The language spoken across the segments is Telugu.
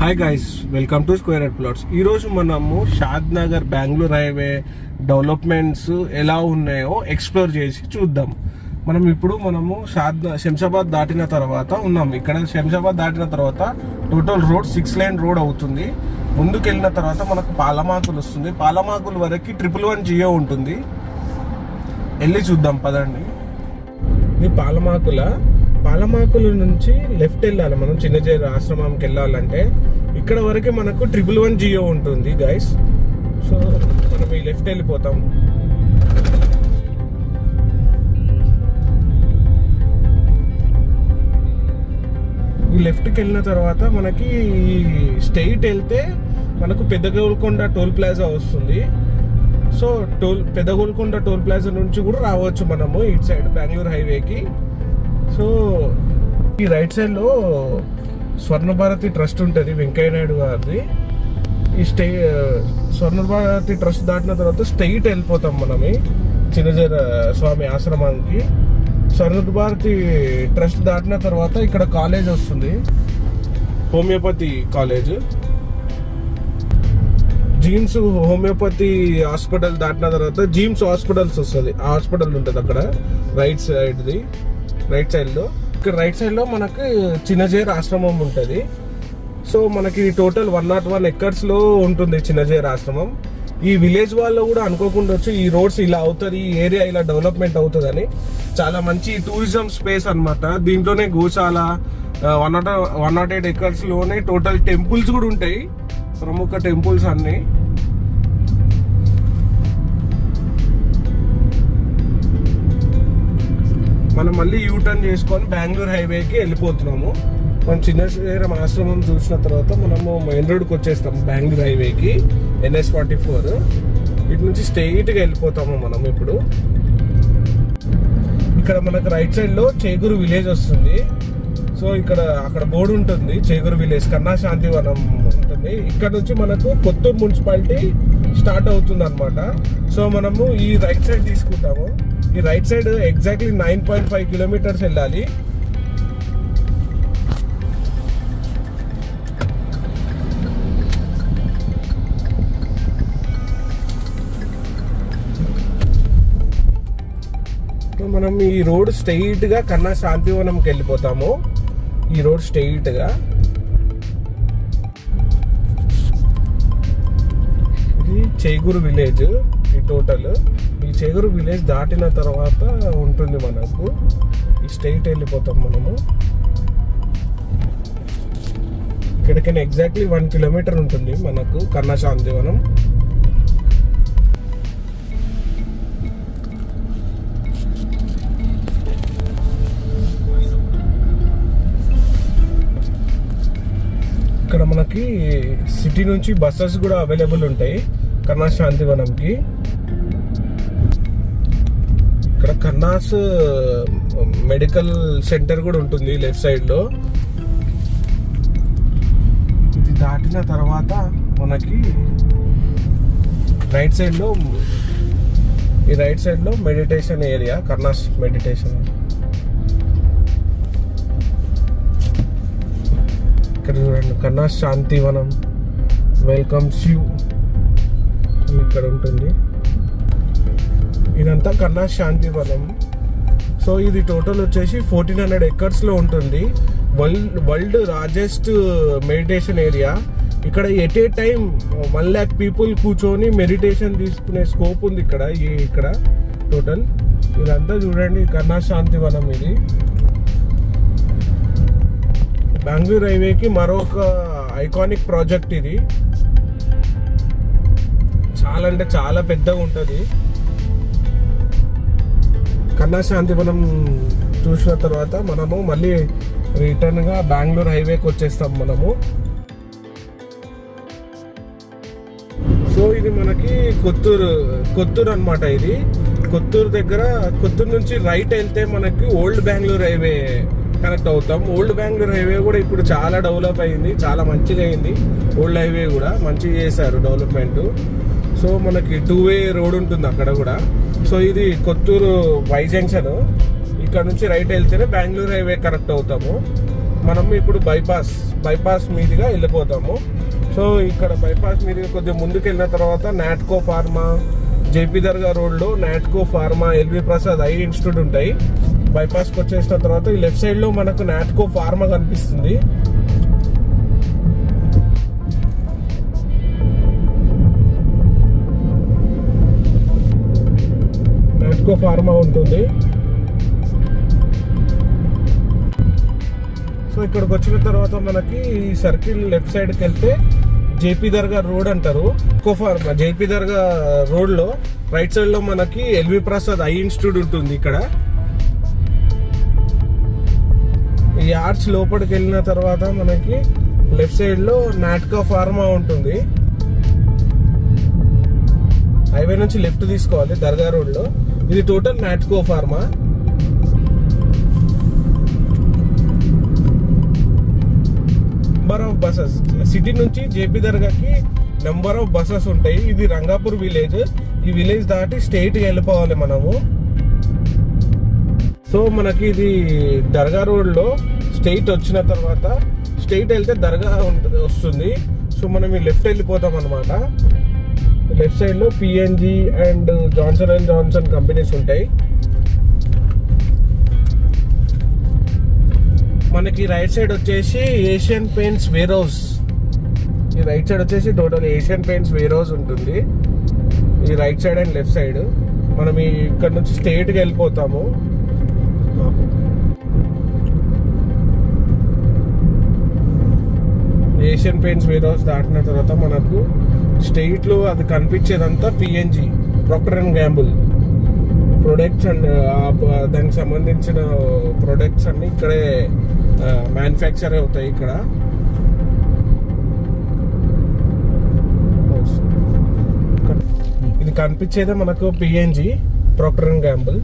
Hi guys, welcome to square head plots. ఈరోజు మనము షాద్ నగర్ బెంగళూరు హైవే డెవలప్మెంట్స్ ఎలా ఉన్నాయో ఎక్స్ప్లోర్ చేసి చూద్దాం. మనము శంషాబాద్ దాటిన తర్వాత ఉన్నాం. ఇక్కడ శంషాబాద్ దాటిన తర్వాత టోటల్ రోడ్ 6 లైన్ రోడ్ అవుతుంది. ముందుకెళ్ళిన తర్వాత మనకు పాలమాకులు వస్తుంది. పాలమాకుల వరకు 111 జియో ఉంటుంది. వెళ్ళి చూద్దాం పదండి. ఇది పాలమాకుల నుంచి లెఫ్ట్ వెళ్ళాలి. మనం చిన్నజేరు ఆశ్రమంకి వెళ్ళాలంటే ఇక్కడ వరకే మనకు 111 జియో ఉంటుంది గైస్. సో మనం ఈ లెఫ్ట్ వెళ్ళిపోతాం. ఈ లెఫ్ట్కి వెళ్ళిన తర్వాత మనకి స్ట్రైట్ వెళ్తే మనకు పెద్ద గోల్కొండ టోల్ ప్లాజా వస్తుంది. సో పెద్ద గోల్కొండ టోల్ ప్లాజా నుంచి కూడా రావచ్చు మనము ఇటు సైడ్ బెంగళూరు హైవేకి. సో ఈ రైట్ సైడ్లో స్వర్ణభారతి ట్రస్ట్ ఉంటుంది, వెంకయ్య నాయుడు గారిది. ఈ స్వర్ణభారతి ట్రస్ట్ దాటిన తర్వాత స్ట్రైట్ వెళ్ళిపోతాం మనం చిన్నజీర స్వామి ఆశ్రమానికి. స్వర్ణభారతి ట్రస్ట్ దాటిన తర్వాత ఇక్కడ కాలేజ్ వస్తుంది, హోమియోపతి కాలేజ్. జీమ్స్ హోమియోపతి హాస్పిటల్ దాటిన తర్వాత జీమ్స్ హాస్పిటల్స్ వస్తుంది. ఆ హాస్పిటల్ ఉంటుంది అక్కడ రైట్ సైడ్ లో. ఇక్కడ రైట్ సైడ్ లో మనకి చిన్నజేర్ ఆశ్రమం ఉంటుంది. సో మనకి టోటల్ 101 ఎకర్స్ లో ఉంటుంది చిన్నజేర్ ఆశ్రమం. ఈ విలేజ్ వాళ్ళు కూడా అనుకోకుండా వచ్చి ఈ రోడ్స్ ఇలా అవుతుంది, ఈ ఏరియా ఇలా డెవలప్మెంట్ అవుతుంది అని. చాలా మంచి టూరిజం స్పేస్ అన్నమాట. దీంట్లోనే గోశాల 108 ఎకర్స్ లోనే టోటల్ టెంపుల్స్ కూడా ఉంటాయి, ప్రముఖ టెంపుల్స్ అన్ని. మనం మళ్ళీ యూటర్న్ చేసుకొని బెంగళూరు హైవేకి వెళ్ళిపోతున్నాము. మనం చిన్నజేరం ఆశ్రమం చూసిన తర్వాత మనము మెయిన్ రోడ్కి వచ్చేస్తాము బెంగళూరు హైవేకి, NS44. ఇటు నుంచి స్ట్రైట్గా వెళ్ళిపోతాము మనం. ఇప్పుడు ఇక్కడ మనకు రైట్ సైడ్ లో చేగూరు విలేజ్ వస్తుంది. సో అక్కడ బోర్డు ఉంటుంది, చేగూరు విలేజ్ కన్నా శాంతివనం ఉంటుంది. ఇక్కడ నుంచి మనకు కొత్తూరు మున్సిపాలిటీ స్టార్ట్ అవుతుంది అనమాట. సో మనము ఈ రైట్ సైడ్ తీసుకుంటాము. ఈ రైట్ సైడ్ ఎగ్జాక్ట్లీ 9.5 కిలోమీటర్స్ వెళ్ళాలి. మనం ఈ రోడ్ స్ట్రైట్ గా కన్నా శాంతివనంకి వెళ్ళిపోతాము. ఈ రోడ్ స్ట్రైట్ గా ఇది చేగూరు విలేజ్. ఈ టోటల్ ఈ చేగూరు విలేజ్ దాటిన తర్వాత ఉంటుంది మనకు. ఈ స్ట్రైట్ వెళ్ళిపోతాం మనము. ఇక్కడికైనా ఎగ్జాక్ట్లీ 1 కిలోమీటర్ ఉంటుంది మనకు కన్నా శాంతివనం. ఇక్కడ మనకి సిటీ నుంచి బస్సెస్ కూడా అవైలబుల్ ఉంటాయి కన్నా శాంతివనంకి. ఇక్కడ కన్నాస్ మెడికల్ సెంటర్ కూడా ఉంటుంది లెఫ్ట్ సైడ్ లో. ఇది దాటిన తర్వాత మనకి రైట్ సైడ్ లో మెడిటేషన్ ఏరియా, కన్నాస్ మెడిటేషన్. ఇక్కడ చూడండి, కన్నా శాంతివనం వెల్కమ్స్ యూ ఇక్కడ ఉంటుంది. ఇదంతా కన్నా శాంతివనం. సో ఇది టోటల్ వచ్చేసి 1400 ఎకర్స్ లో ఉంటుంది. World largest meditation area. ఇక్కడ at a time 1 lakh people కూర్చొని మెడిటేషన్ తీసుకునే స్కోప్ ఉంది ఇక్కడ టోటల్. ఇదంతా చూడండి కన్నా శాంతివనం. ఇది బెంగళూరు హైవేకి మరొక ఐకానిక్ ప్రాజెక్ట్. ఇది చాలా అంటే చాలా పెద్దగా ఉంటుంది. కన్నా శాంతివనం చూసిన తర్వాత మనము మళ్ళీ రిటర్న్ గా బెంగళూరు హైవేకి వచ్చేస్తాం మనము. సో ఇది మనకి కొత్తూరు అన్నమాట. ఇది కొత్తూరు నుంచి రైట్ వెళ్తే మనకి ఓల్డ్ బెంగళూరు హైవే కనెక్ట్ అవుతాం. ఓల్డ్ బెంగళూరు హైవే కూడా ఇప్పుడు చాలా డెవలప్ అయింది, చాలా మంచిగా అయింది. ఓల్డ్ హైవే కూడా మంచిగా చేశారు డెవలప్మెంట్. సో మనకి 2-way రోడ్ ఉంటుంది అక్కడ కూడా. సో ఇది కొత్తూరు వై జంక్షన్. ఇక్కడ నుంచి రైట్ వెళ్తేనే బెంగళూరు హైవే కనెక్ట్ అవుతాము. మనం ఇప్పుడు బైపాస్ మీదుగా వెళ్ళిపోతాము. సో ఇక్కడ బైపాస్ మీదుగా కొద్దిగా ముందుకు వెళ్ళిన తర్వాత నాట్కో ఫార్మా, జేపీ దర్గా రోడ్లో Natco pharma, LV Prasad eye institute ఉంటాయి. బైపాస్కి వచ్చేసిన తర్వాత ఈ లెఫ్ట్ సైడ్లో మనకు నాట్కో ఫార్మా కనిపిస్తుంది. నాట్కో ఫార్మా ఉంటుంది. సో ఇక్కడికి వచ్చిన తర్వాత మనకి ఈ సర్కిల్ లెఫ్ట్ సైడ్కి వెళ్తే జేపీ దర్గా రోడ్ అంటారు. జేపీ దర్గా రోడ్లో రైట్ సైడ్లో మనకి ఎల్వి ప్రసాద్ ఐ ఇన్స్టిట్యూట్ ఉంటుంది. ఇక్కడ ఈ ఆర్చ్ లోపలికి వెళ్ళిన తర్వాత మనకి లెఫ్ట్ సైడ్లో నాట్కో ఫార్మా ఉంటుంది. హైవే నుంచి లెఫ్ట్ తీసుకోవాలి దర్గా రోడ్లో. ఇది total Natco pharma. Number of buses city నుంచి జేపీ దర్గాకి నెంబర్ ఆఫ్ బసెస్ ఉంటాయి. ఇది రంగాపూర్ విలేజ్. ఈ విలేజ్ దాటి స్ట్రైట్ వెళ్ళిపోవాలి మనము. సో మనకి ఇది దర్గా రోడ్లో స్ట్రైట్ వచ్చిన తర్వాత స్ట్రైట్ వెళ్తే దర్గా వస్తుంది. సో మనం ఈ లెఫ్ట్ వెళ్ళిపోతాం అనమాట. లెఫ్ట్ సైడ్లో పిఎన్జి అండ్ జాన్సన్ కంపెనీస్ ఉంటాయి. మనకి రైట్ సైడ్ వచ్చేసి ఏషియన్ పెయింట్స్ వేర్ హౌస్. ఈ రైట్ సైడ్ వచ్చేసి total Asian paints warehouse ఉంటుంది. ఈ right side and left side మనం ఇక్కడ నుంచి స్ట్రైట్గా వెళ్ళిపోతాము. ఏషియన్ పెయింట్స్ వేర్ హౌస్ దాటిన తర్వాత మనకు స్ట్రైట్లో అది కనిపించేదంతా PNG, Procter and Gamble products and దానికి సంబంధించిన ప్రొడక్ట్స్ అన్ని ఇక్కడే మ్యానుఫ్యాక్చర్ అవుతాయి. ఇక్కడ ఇది కనిపించేదే మనకు పిఎన్జి, ప్రాక్టర్ అండ్ గ్యాంబుల్.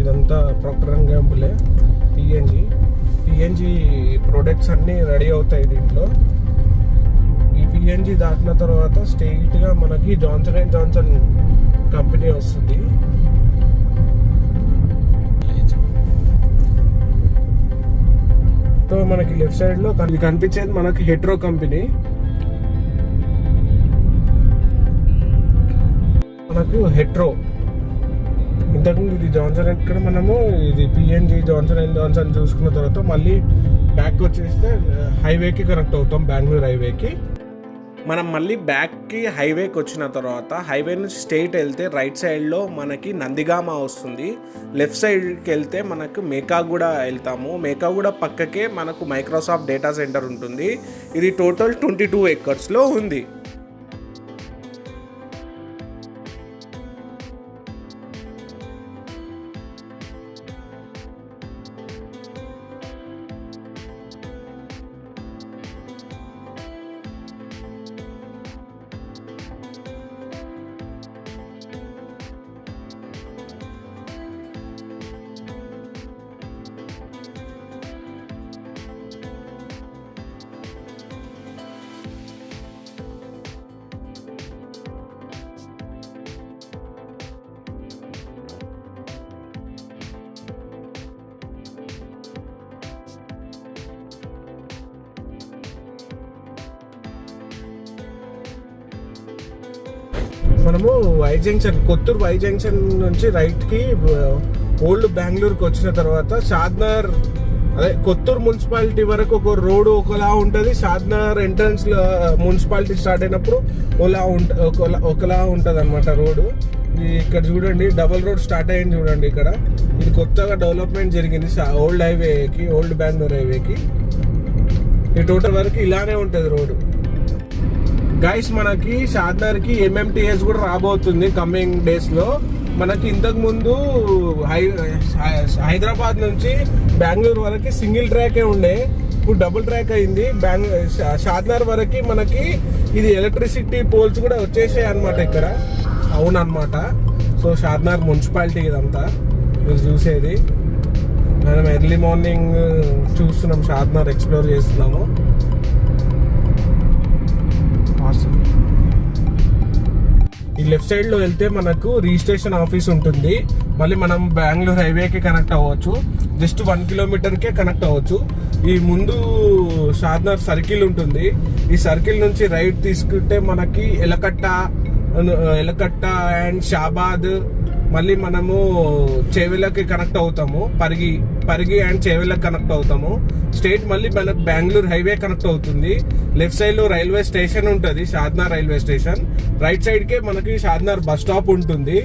ఇదంతా ప్రాక్టర్ అండ్ గ్యాంబులే. పిఎన్జి ప్రొడక్ట్స్ అన్నీ రెడీ అవుతాయి దీంట్లో. ఈ పిఎన్జి దాటిన తర్వాత స్ట్రైట్గా మనకి జాన్సన్ కంపెనీ వస్తుంది. సో మనకి లెఫ్ట్ సైడ్లో కనిపించేది మనకి హెట్రో కంపెనీ. మనకు హెట్రో ఇంతకుముందు ఇది జాన్సన్. ఇక్కడ మనము ఇది పిఎన్జి జాన్సన్ చూసుకున్న తర్వాత మళ్ళీ బ్యాక్ వచ్చేస్తే హైవేకి కనెక్ట్ అవుతాం, బెంగళూరు హైవేకి. మనం మళ్ళీ బ్యాక్కి హైవేకి వచ్చిన తర్వాత హైవే నుంచి స్ట్రైట్ వెళ్తే రైట్ సైడ్లో మనకి నందిగామ వస్తుంది. లెఫ్ట్ సైడ్కి వెళ్తే మనకు మేకాగూడ వెళ్తాము. మేకాగూడ పక్కకే మనకు మైక్రోసాఫ్ట్ డేటా సెంటర్ ఉంటుంది. ఇది టోటల్ 22 ఎకర్స్లో ఉంది. మనము కొత్తూరు వై జంక్షన్ నుంచి రైట్కి ఓల్డ్ బెంగళూరుకి వచ్చిన తర్వాత షాద్నగర్, అదే కొత్తూరు మున్సిపాలిటీ వరకు ఒక రోడ్ ఒకలా ఉంటుంది. షాద్నగర్ ఎంట్రన్స్ మున్సిపాలిటీ స్టార్ట్ అయినప్పుడు ఒకలా ఉంటుంది అనమాట రోడ్డు. ఇక్కడ చూడండి డబుల్ రోడ్ స్టార్ట్ అయ్యింది చూడండి. ఇక్కడ ఇది కొత్తగా డెవలప్మెంట్ జరిగింది ఓల్డ్ బెంగళూరు హైవేకి. ఈ టోటల్ వరకు ఇలానే ఉంటుంది రోడ్డు. గైస్ మనకి షాద్నగర్కి ఎంఎంటీఎస్ కూడా రాబోతుంది కమింగ్ డేస్లో. మనకి ఇంతకు ముందు హైదరాబాద్ నుంచి బెంగళూరు వరకు సింగిల్ ట్రాకే ఉండే, ఇప్పుడు డబుల్ ట్రాక్ అయింది. షాద్నగర్ వరకు మనకి ఇది ఎలక్ట్రిసిటీ పోల్స్ కూడా వచ్చేసాయి అనమాట ఇక్కడ. అవునమాట. సో షాద్నగర్ మున్సిపాలిటీ ఇదంతా మీరు చూసేది. మనం ఎర్లీ మార్నింగ్ చూస్తున్నాం, షాద్నగర్ ఎక్స్ప్లోర్ చేస్తున్నాము. ఈ లెఫ్ట్ సైడ్ లో వెళ్తే మనకు రిజిస్ట్రేషన్ ఆఫీస్ ఉంటుంది. మళ్ళీ మనం బెంగళూరు హైవేకి కనెక్ట్ అవ్వచ్చు. జస్ట్ 1 కిలోమీటర్కే కనెక్ట్ అవ్వచ్చు. ఈ ముందు షాద్నగర్ సర్కిల్ ఉంటుంది. ఈ సర్కిల్ నుంచి రైట్ తీసుకుంటే మనకి ఎలకట్ట అండ్ షాబాద్, మళ్ళీ మనము చేవెళ్ళకి కనెక్ట్ అవుతాము. పరిగి అండ్ చేవెళ్ళకి కనెక్ట్ అవుతాము. స్ట్రైట్ మళ్ళీ మనకు బెంగళూరు హైవే కనెక్ట్ అవుతుంది. లెఫ్ట్ సైడ్ లో రైల్వే స్టేషన్ ఉంటుంది, Shadnagar railway station. Right side కే మనకి షాద్నగర్ బస్ స్టాప్ ఉంటుంది.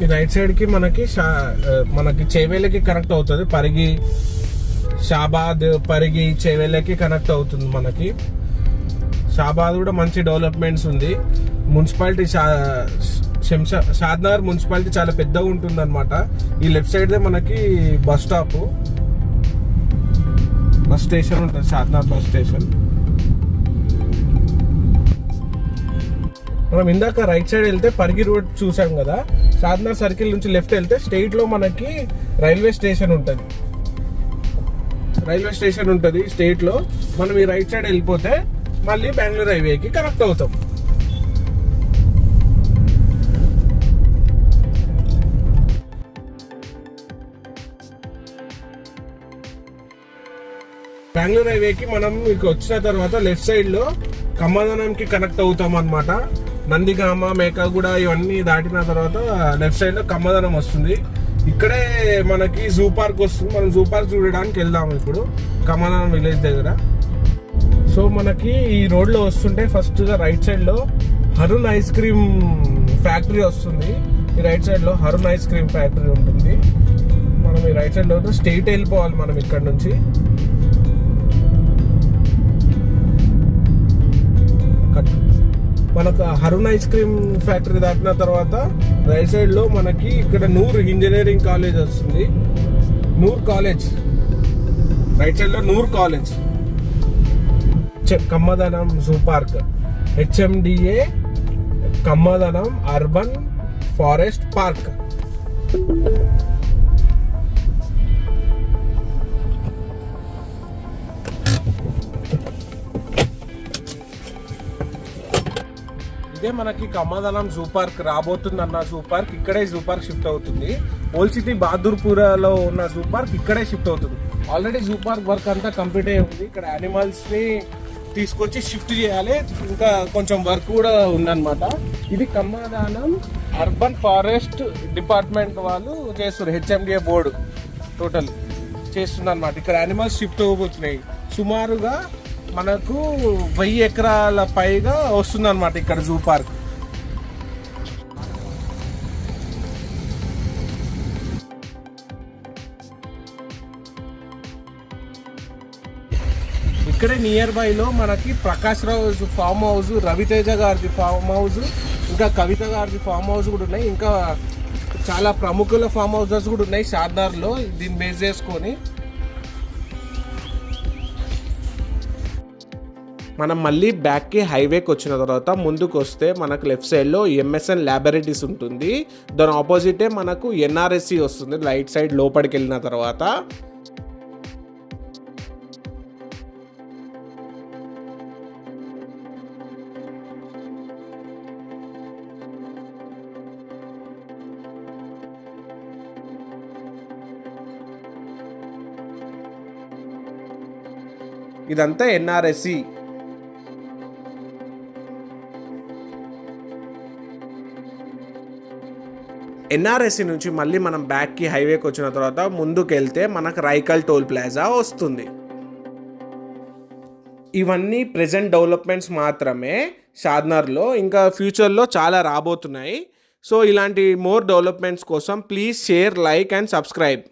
ఈ రైట్ సైడ్ కి మనకి చేవెళ్ళకి కనెక్ట్ అవుతుంది. పరిగి, షాబాద్, పరిగి, చేవెళ్ళకి కనెక్ట్ అవుతుంది. మనకి షాబాద్ కూడా మంచి డెవలప్మెంట్స్ ఉంది. మున్సిపాలిటీ షాద్నగర్ మున్సిపాలిటీ చాలా పెద్దగా ఉంటుంది అనమాట. ఈ లెఫ్ట్ సైడ్ దే మనకి బస్ స్టేషన్ ఉంటుంది, షాద్నగర్ బస్ స్టేషన్. మనం ఇందాక రైట్ సైడ్ వెళ్తే పరిగి రోడ్ చూసాం కదా. షాద్నగర్ సర్కిల్ నుంచి లెఫ్ట్ వెళ్తే స్ట్రైట్ లో మనకి రైల్వే స్టేషన్ ఉంటుంది. స్ట్రైట్ లో మనం ఈ రైట్ సైడ్ వెళ్ళిపోతే మళ్ళీ బెంగళూరు హైవేకి కనెక్ట్ అవుతాం. బెంగళూరు హైవేకి మనం మీకు వచ్చిన తర్వాత లెఫ్ట్ సైడ్ లో కమ్మదనంకి కనెక్ట్ అవుతాం అనమాట. నందిగామ, మేకగూడ ఇవన్నీ దాటిన తర్వాత లెఫ్ట్ సైడ్ లో కమ్మదనం వస్తుంది. ఇక్కడే మనకి జూ పార్క్ వస్తుంది. మనం జూ పార్క్ చూడడానికి వెళ్దాం ఇప్పుడు కమ్మదనం విలేజ్ దగ్గర. సో మనకి ఈ రోడ్ లో వస్తుంటే ఫస్ట్ గా రైట్ సైడ్ లో హరుణ్ ఐస్ క్రీమ్ ఫ్యాక్టరీ వస్తుంది. ఈ రైట్ సైడ్ లో హరుణ్ ఐస్ క్రీమ్ ఫ్యాక్టరీ ఉంటుంది. మనం ఈ రైట్ సైడ్ లో స్ట్రైట్ వెళ్ళిపోవాలి. మనం ఇక్కడ నుంచి మనకు హరుణ్ ఐస్ క్రీమ్ ఫ్యాక్టరీ దాటిన తర్వాత రైట్ సైడ్ లో మనకి ఇక్కడ నూర్ ఇంజనీరింగ్ కాలేజ్ వస్తుంది. నూర్ కాలేజ్ రైట్ సైడ్ లో Noor college. Kammadanam zoo park, HMDA Kammadanam urban forest park. ఇదే మనకి కమ్మదనం జూ పార్క్ రాబోతుంది అన్న జూ పార్క్. ఇక్కడే జూ పార్క్ షిఫ్ట్ అవుతుంది. ఓల్డ్ సిటీ బహదూర్పురాలో ఉన్న జూ పార్క్ ఇక్కడే షిఫ్ట్ అవుతుంది. ఆల్రెడీ జూ పార్క్ వర్క్ అంతా కంప్లీట్ అయి ఉంది. ఇక్కడ యానిమల్స్ ని తీసుకొచ్చి షిఫ్ట్ చేయాలి. ఇంకా కొంచెం వర్క్ కూడా ఉందన్నమాట. ఇది కమ్మదనం అర్బన్ ఫారెస్ట్ డిపార్ట్మెంట్ వాళ్ళు చేస్తారు. HMDA బోర్డు టోటల్ చేస్తుంది అనమాట. ఇక్కడ యానిమల్స్ షిఫ్ట్ అవబోతున్నాయి. సుమారుగా మనకు 1000 ఎకరాల పైగా వస్తుంది అనమాట ఇక్కడ జూ పార్క్. ఇక్కడే నియర్ బై లో మనకి ప్రకాష్ రావు ఫామ్ హౌస్, రవితేజ గారిది ఫామ్ హౌస్, ఇంకా కవిత గారిది ఫామ్ హౌస్ కూడా ఉన్నాయి. ఇంకా చాలా ప్రముఖుల ఫామ్ హౌసెస్ కూడా ఉన్నాయి షాద్నగర్ లో. దీన్ని బేస్ చేసుకొని మనం మళ్ళీ బ్యాక్కి హైవేకి వచ్చిన తర్వాత ముందుకు వస్తే మనకు లెఫ్ట్ సైడ్లో MSN ల్యాబొరేటరీస్ ఉంటుంది. దాని ఆపోజిటే మనకు NRSC వస్తుంది రైట్ సైడ్ లోపలికి వెళ్ళిన తర్వాత. ఇదంతా NRSC. NRSC నుంచి మళ్ళీ మనం బ్యాక్కి హైవేకి వచ్చిన తర్వాత ముందుకు వెళ్తే మనకు రైకల్ టోల్ ప్లాజా వస్తుంది. ఇవన్నీ ప్రెజెంట్ డెవలప్మెంట్స్ మాత్రమే షాద్నగర్లో. ఇంకా ఫ్యూచర్లో చాలా రాబోతున్నాయి. సో ఇలాంటి మోర్ డెవలప్మెంట్స్ కోసం please share, like and subscribe.